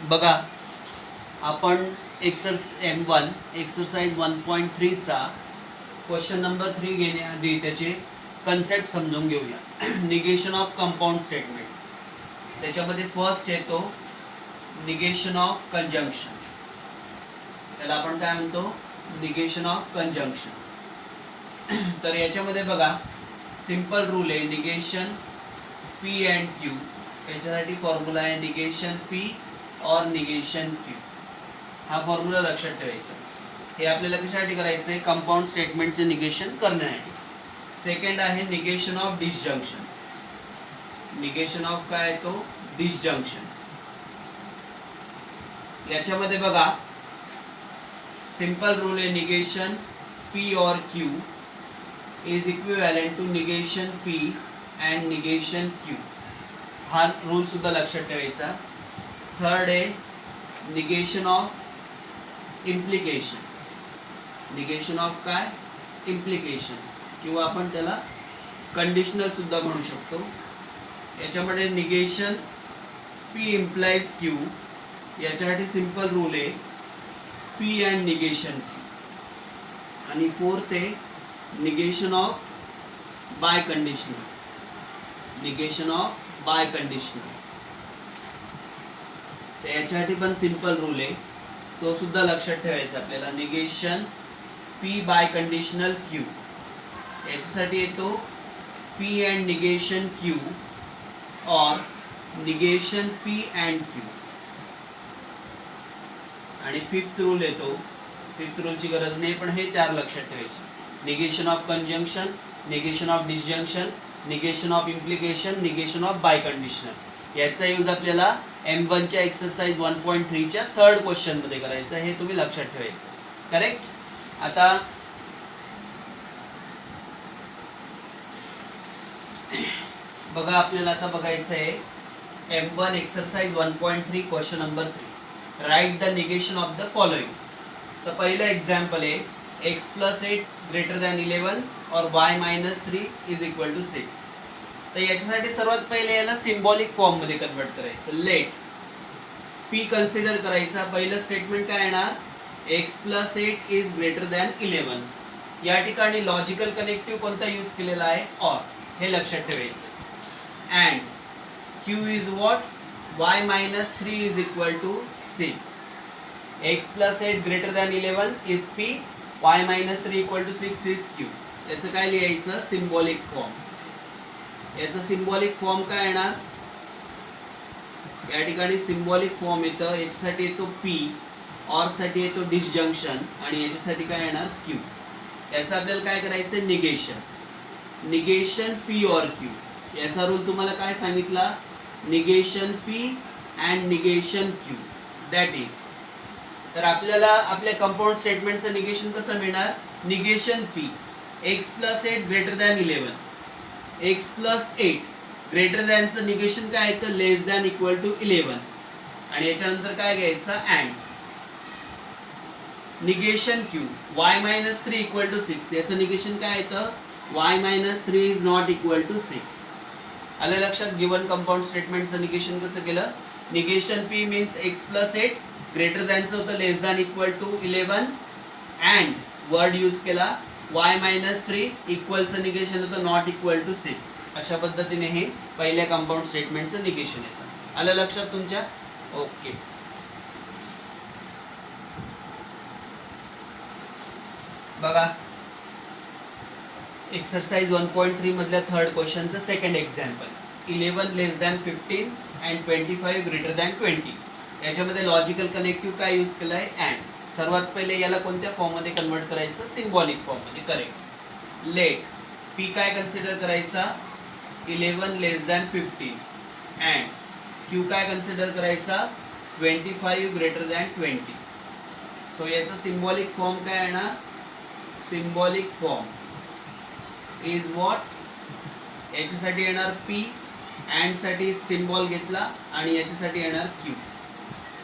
बघा आपण M1 exercise 1.3चा question number 3 घेण्याआधी त्याचे कन्सेप्ट समजून घेऊया. Negation of compound statements. त्याच्यामध्ये फर्स्ट येतो निगेशन ऑफ कंजंक्शन. त्याला आपण काय म्हणतो? Negation of conjunction. तर याच्यामध्ये बघा सिंपल रूल आहे निगेशन P अँड Q. याच्यासाठी फॉर्म्युला आहे निगेशन P और निगेशन Q. हा फॉर्म्युला लक्षात ठेवायचा. हे आपल्याला कशासाठी करायचं आहे? कंपाऊंड स्टेटमेंटचे निगेशन करण्यासाठी. सेकंड आहे negation of disjunction. Negation of काय आहे तो? डिसजंक्शन. याच्यामध्ये बघा सिंपल रूल आहे निगेशन P और Q is equivalent to negation P and negation Q. हा रूल सुद्धा लक्षात ठेवायचा. थर्ड आहे negation of implication. Negation of काय? इम्प्लिकेशन, किंवा आपण त्याला कंडिशनल सुद्धा म्हणू शकतो. याच्यामध्ये निगेशन P इम्प्लाइज Q. याच्यासाठी सिंपल रूल आहे P अँड निगेशन Q. आणि फोर्थ आहे negation of by conditional. Negation of biconditional. तर याच्यासाठी पण सिंपल रूल आहे, तो सुद्धा लक्षात ठेवायचा आपल्याला. Negation P biconditional Q. याच्यासाठी येतो P अँड निगेशन Q और निगेशन P अँड Q. आणि फिफ्थ रूल येतो. फिफ्थ रूलची गरज नाही, पण हे चार लक्षात ठेवायचे. Negation of conjunction, negation of disjunction, negation of implication, negation of biconditional. याचा यूज आपल्याला M1 च्या एक्सरसाइज 1.3 च्या थर्ड क्वेश्चन मध्ये करायचं. हे तुम्ही लक्षात ठेवायचं. करेक्ट. आता बघा आपल्याला आता बघायचं आहे M1 exercise 1.3 question number 3. Right the negation of the following. तर पहिलं एक्झाम्पल आहे x + 8 ग्रेटर दॅन 11 और y - 3 इज इक्वल टू 6. तर याच्यासाठी सर्वात पहिले याला सिम्बॉलिक फॉर्म मध्ये कन्वर्ट करायचं. लेट P कन्सिडर करायचा. पहिलं स्टेटमेंट काय येणार? x + 8 is greater than 11. या ठिकाणी लॉजिकल कनेक्टिव्ह कोणता यूज केलेला आहे? ऑर. हे लक्षात ठेवायचं. And Q is what? y - 3 is equal to 6. x + 8 greater than 11 is P, y - 3 equal to 6 is Q. याचं काय लिहायचं? Symbolic form. याचा सिम्बॉलिक फॉर्म काय येणार? या ठिकाणी सिम्बॉलिक फॉर्म येतं. याच्यासाठी येतो P, और साठी येतो डिसजंक्शन, आणि याच्यासाठी काय येणार? Q. याचं आपल्याला काय करायचं? निगेशन. निगेशन P और Q. याचा रूल तुम्हाला काय सांगितला? Negation P and negation Q. That is. तर आपल्याला आपल्या कंपाऊंड स्टेटमेंटचं निगेशन कसं मिळणार? Negation P x + 8 greater than 11. x + 8 greater दॅनचं निगेशन काय येतं? Less than equal to 11. आणि याच्यानंतर काय घ्यायचं? And negation Q y - 3 equal to 6. याचं निगेशन काय येतं? y - 3 is not equal to 6. आलं लक्षात? गिवन कंपाऊंड स्टेटमेंटचं निगेशन कसं केलं? Negation P means x + 8 greater दॅनचं होतं less than equal to 11, and word use केला y - 3 इक्वलचं निगेशन होतं नॉट इक्वल टू 6. अशा पद्धतीने हे पहिल्या कंपाऊंड स्टेटमेंटचं निगेशन येतं. आलं लक्षात तुमच्या? ओके. बघा एक्सरसाइज 1.3 मधल्या थर्ड क्वेश्चनचं second example. 11 less than 15 and 25 greater than 20. याच्यामध्ये लॉजिकल कनेक्टिव्ह काय यूज केलं आहे? अँड. सर्वात पहिले याला कोणत्या फॉर्ममध्ये कन्वर्ट करायचं? सिम्बॉलिक फॉर्ममध्ये. करेक्ट. लेट P काय कन्सिडर करायचा? 11 लेस दॅन 15 अँड Q काय कन्सिडर करायचा? 25 ग्रेटर दॅन 20. सो याचा सिम्बॉलिक फॉर्म काय येणार? Symbolic form is what? याच्यासाठी येणार P, अँड साठी सिम्बॉल घेतला, आणि याच्यासाठी येणार Q.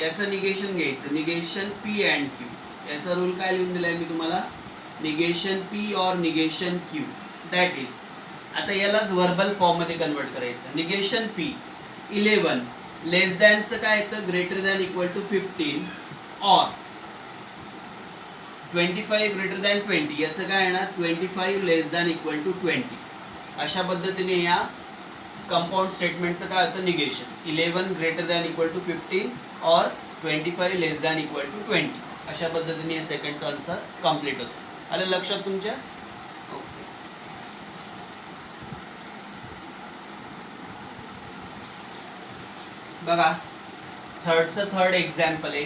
याचं निगेशन घ्यायचं. Negation P and Q. याचा रूल काय लिहून दिलाय मी तुम्हाला? निगेशन P और निगेशन Q. That is. आता यालाच व्हर्बल फॉर्म मध्ये कन्वर्ट करायचं. निगेशन P 11 लेस दॅनचं काय येतं, greater than equal to 15 or 25 greater than 20, याचं काय येणार 25 लेस दॅन इक्वल टू 20. अशा पद्धतीने या कंपाऊंड स्टेटमेंटचं काय होतं negation. 11 greater than equal to 15 or 25 less than equal to 20. अशा पद्धतीने या सेकंडचा आन्सर कम्प्लीट होतो. आलं लक्षात तुमच्या? ओके. बघा थर्ड एक्झाम्पल आहे.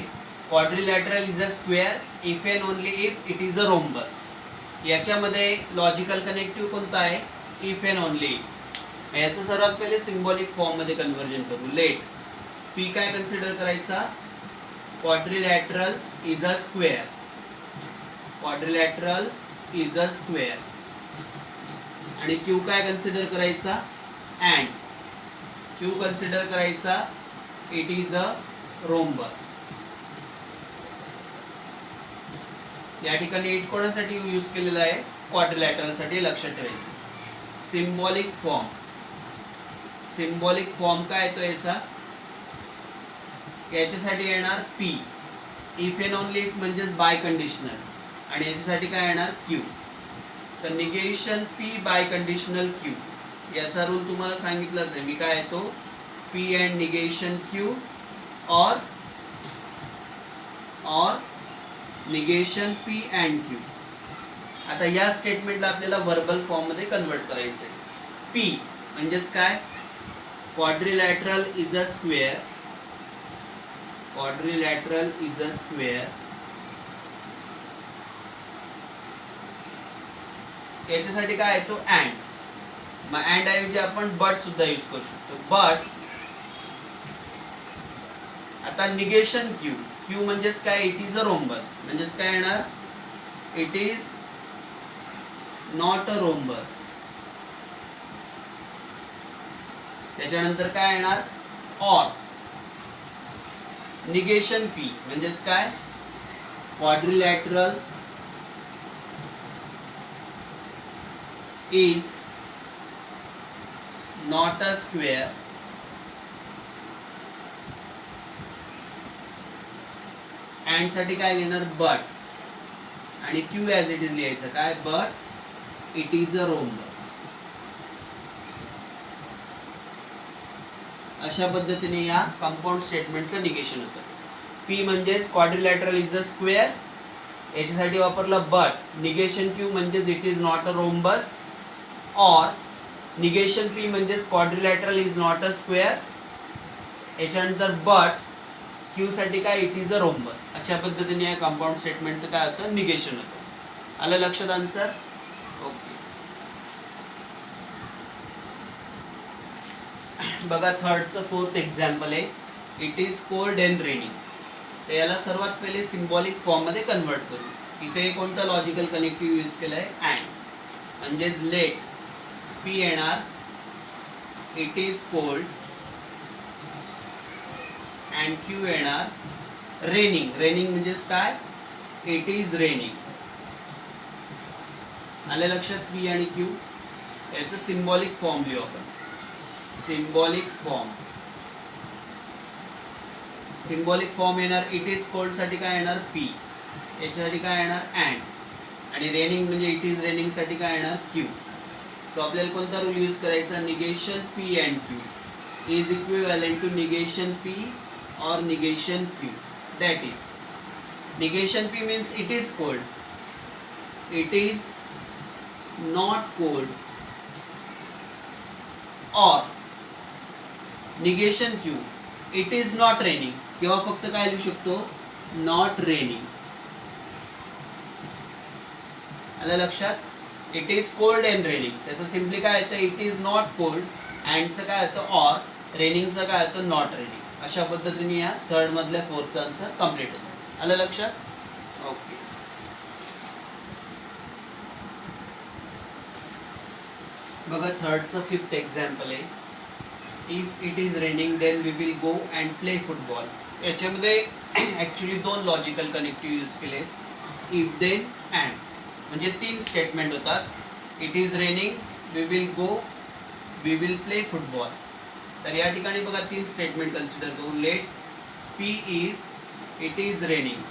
Quadrilateral is a square if and only if it is a rhombus. याच्यामध्ये लॉजिकल कनेक्टिव्ह कोणता आहे, इफ एन ओनली इफ. याचं सर्वात पहिले सिम्बॉलिक फॉर्म मध्ये कन्वर्जन करू. लेट पी काय कन्सिडर करायचा, quadrilateral is a square. Quadrilateral is a square. आणि क्यू काय कन्सिडर करायचा, अँड क्यू कन्सिडर करायचा इट इज अ रोम्बस. या ठिकाणी इट कोणासाठी यूज केलेला आहे, क्वाड्रिलॅटरल साठी. लक्षात ठेवायचं. सिम्बॉलिक फॉर्म काय येतो याचा, याच्यासाठी येणार P. If and only if म्हणजेच बाय कंडिशनल. आणि याच्यासाठी काय येणार क्यू. तर negation P biconditional Q. याचा रूल तुम्हाला सांगितलाच आहे मी, काय येतो पी अँड निगेशन क्यू और निगेशन पी अँड क्यू. आता या स्टेटमेंटला आपल्याला व्हर्बल फॉर्म मध्ये कन्वर्ट करायचंय. पी म्हणजेच काय, quadrilateral is a square. Quadrilateral is a square. याच्यासाठी काय येतो अँड. मग अँड ऐवजी आपण बट सुद्धा यूज करू शकतो. बट आता निगेशन क्यू. क्यू म्हणजेच काय, इट इज अ रोम्बस. म्हणजेच काय येणार, it is not a rhombus. त्याच्यानंतर काय येणार ऑर निगेशन पी म्हणजेच काय, quadrilateral is not a square. And साठी काय लिहिणार बट. आणि क्यू ॲज इट इज लिहायचं काय, but it is a rhombus. अशा पद्धतीने या कंपाऊंड स्टेटमेंटचं निगेशन होतं. पी म्हणजेच क्वाड्रिलॅटरल इज अ स्क्वेअर, याच्यासाठी वापरलं बट. निगेशन क्यू म्हणजेच it is not a rhombus. Or negation P म्हणजेच quadrilateral is not a square. याच्यानंतर बट क्यू साठी काय, इट इज अ रोम्बस. अशा पद्धतीने या कंपाऊंड स्टेटमेंटचं काय होतं निगेशन होतं. आलं लक्षात आन्सर? ओके. बघा थर्डचं फोर्थ एक्झाम्पल आहे. It is cold and raining. तर याला सर्वात पहिले सिम्बॉलिक फॉर्म मध्ये कन्वर्ट करू. इथे कोणतं लॉजिकल कनेक्टिव्ह यूज केलंय, अँड. म्हणजेच लेट पी येणार it is cold and Q येणार रेनिंग. रेनिंग म्हणजेच काय, इट इज रेनिंग. आले लक्षात, पी आणि क्यू. याचं सिम्बॉलिक फॉर्म लिहू आपण. सिम्बॉलिक फॉर्म येणार इट इज कोल्ड साठी काय येणार पी. याच्यासाठी काय येणार अँड. आणि रेनिंग म्हणजे इट इज रेनिंग साठी काय येणार क्यू. सो आपल्याला कोणता रूल यूज करायचा, negation P and Q is equivalent to negation P or negation Q. That is negation P means it is cold, it is not cold. Or negation Q it is not raining, किंवा फक्त काय लिहू शकतो, not raining. आलं लक्षात? It is cold and raining. त्याचं simply काय येतं, इट इज नॉट कोल्ड. अँडचं काय होतं ऑर. रेनिंगचं काय होतं नॉट रेनिंग. अशा पद्धतीने या थर्ड मधल्या फोर्थचा आन्सर कम्प्लीट होतो. आलं लक्षात? ओके. बघा थर्डचं फिफ्थ एक्झाम्पल आहे. If it is raining then we will go and play football. याच्यामध्ये ॲक्च्युली दोन लॉजिकल कनेक्टिव्ह यूज केले, इफ देन अँड. म्हणजे तीन स्टेटमेंट होतात. It is raining, we will go, we will play football. तर या ठिकाणी बघा 3 स्टेटमेंट कन्सिडर करू. Let P is it is raining.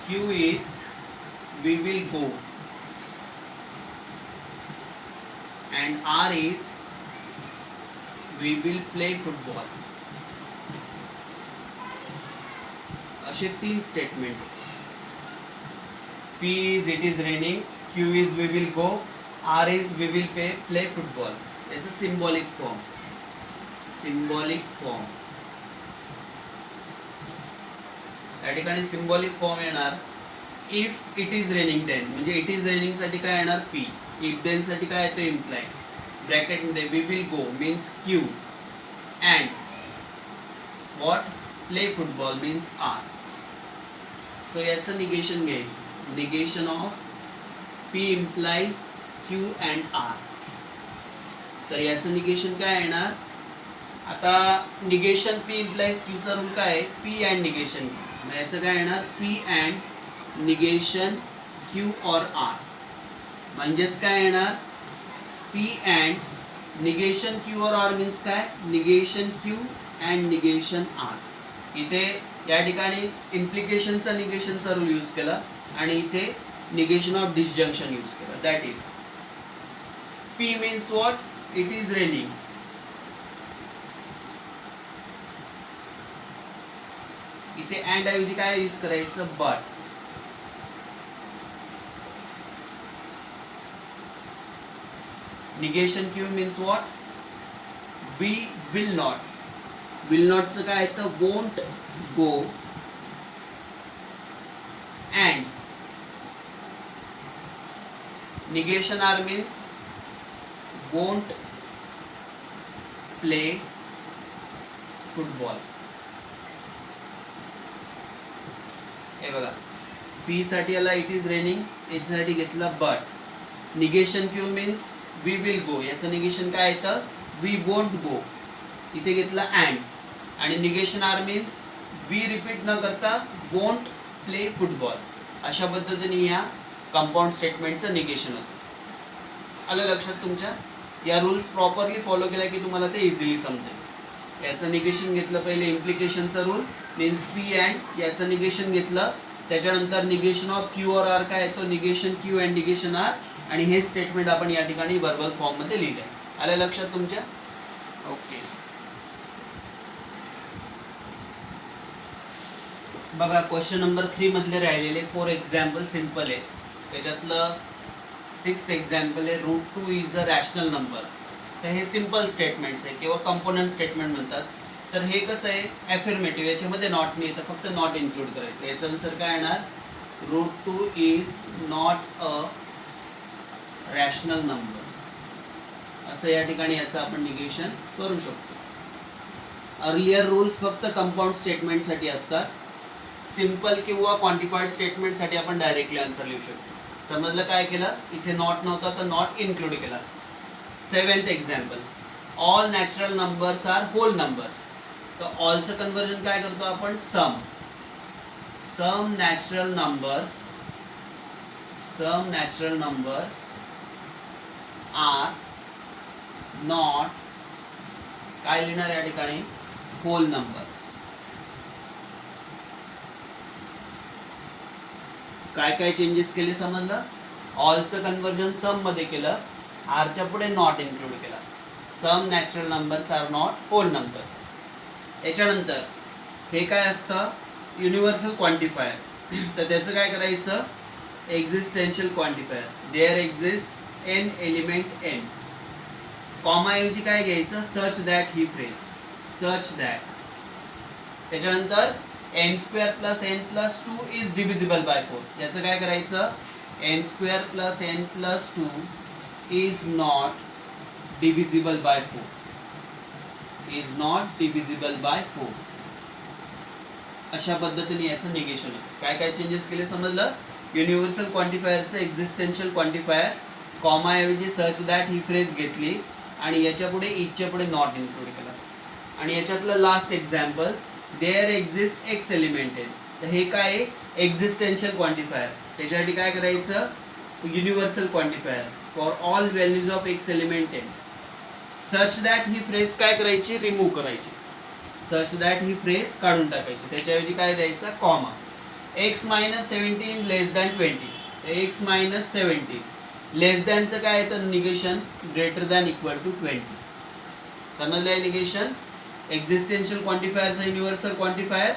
Q is we will go, and R is we will play football. असे 3 statement. P is it is raining, Q is we will go, R is we will play football. It's a symbolic form. Symbolic form. या ठिकाणी symbolic form येणार. If it is raining then, म्हणजे it is raining साठी काय येणार P. If then साठी काय येतो इम्प्लाय. ब्रॅकेट मध्ये we will go means Q, and what play football means R. So याचं निगेशन घ्यायचं. Negation of P implies Q and R. तर याचं निगेशन काय येणार. आता निगेशन P इम्प्लाइज Q चा रूल काय आहे. P and negation. याचं काय येणार P अँड निगेशन Q और R. म्हणजेच काय येणार P अँड निगेशन Q और R मीन्स काय negation Q and negation R. इथे या ठिकाणी इम्प्लिकेशनचा निगेशनचा रूल यूज केला आणि इथे निगेशन ऑफ डिसजंक्शन यूज केला. That is P means what it is raining. इथे अँड ऐवजी काय यूज करायचं but. Negation Q means what we will not. Will नॉटचं काय येतं won't go, and negation R means won't play football. हे बघा P साठी आला इट इज रेनिंग, याच्यासाठी घेतला but. Negation Q means we will go, याचं निगेशन काय येतं वी वोंट गो. इथे घेतला अँड. आणि negation R means we repeat न करता वोंट प्ले फुटबॉल. अशा पद्धतीने या कंपाऊंड स्टेटमेंटचं निगेशन होतं. आलं लक्षात तुमच्या. या रूल्स प्रॉपरली फॉलो केला की तुम्हाला ते इझिली समजेल. याचं निगेशन घेतलं पहिले इम्प्लिकेशनचा रूल मीन्स P अँड. याचं निगेशन घेतलं त्याच्यानंतर निगेशन ऑफ Q और R काय येतो negation Q and negation R. आणि हे स्टेटमेंट आपण या ठिकाणी वर्बल फॉर्म मध्ये लिहिलंय. आलं लक्षात तुमच्या. ओके बघा क्वेश्चन नंबर 3 मधले राहिलेले 4 एक्झाम्पल सिंपल आहे. त्याच्यातलं 6th एक्झाम्पल आहे root 2 is a rational number. तर हे सिंपल स्टेटमेंट्स आहे किंवा कंपोनंट स्टेटमेंट म्हणतात. तर हे कसं आहे ॲफर्मेटिव्ह, याच्यामध्ये नॉट नाही तर फक्त नॉट इन्क्लूड करायचं. याचं आन्सर काय येणार root 2 is not a rational number. असं या ठिकाणी याचं आपण निगेशन करू शकतो. अर्लियर रूल्स फक्त कंपाऊंड स्टेटमेंटसाठी असतात. सिंपल किंवा क्वांटिफाईड स्टेटमेंटसाठी आपण डायरेक्टली आन्सर लिहू शकतो. समजलं काय केलं. इथे नॉट नव्हता तर नॉट इन्क्लूड केला. 7th example all natural numbers are whole numbers. तर ऑलचं कन्वर्जन काय करतो आपण some. Some natural numbers are not काय लिहिणार या ठिकाणी होल नंबर्स. काय काय चेंजेस केले समजलं. ऑलचं कन्वर्जन सम मध्ये केलं, आरच्या पुढे नॉट इन्क्लूड केला. Some natural numbers are not whole numbers. याच्यानंतर हे काय असतं युनिव्हर्सल क्वांटिफायर. तर त्याचं काय करायचं existential quantifier. There exist an element n. Comma ऐवजी काय घ्यायचं सच दॅट ही फ्रेज. Such that. त्याच्यानंतर n² + n+2 is divisible by 4. याचं काय करायचं n² + n+2 is not divisible by 4. Is not divisible by 4. अशा पद्धतीने याचं निगेशन आहे. काय काय चेंजेस केले समजलं. युनिव्हर्सल क्वांटिफायरचं एक्झिस्टेन्शियल क्वांटिफायर कॉमा ऐवजी सच दॅट ही फ्रेज घेतली आणि याच्या पुढे इजच्या पुढे नॉट इन्क्लूड केला. आणि याच्यातलं last example there exist x element आहे. तर हे काय एक्झिस्टेन्शियल क्वांटिफायर. त्याच्यासाठी काय करायचं universal quantifier for all values of x element n such that ही फ्रेज काय करायची, रिमूव्ह करायची. सच दॅट ही फ्रेज काढून टाकायची. त्याच्याऐवजी काय द्यायचा, comma. X minus 17 less than 20. X minus 17 less दॅनचं काय येतं negation, greater than equal to 20. समजलं आहे निगेशन. एक्झिस्टेन्शियल क्वांटिफायरचा universal quantifier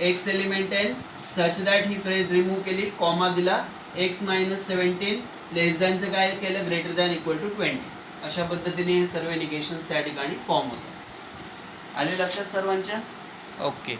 x element n such that ही फ्रेज रिमूव्ह केली, कॉमा दिला. एक्स मायनस 17 लेस दॅनचं काय केलं, ग्रेटर दॅन इक्वल टू 20. अशा पद्धतीने हे सर्व निगेशन्स त्या ठिकाणी फॉर्म होतात. आले लक्षात सर्वांच्या. ओके.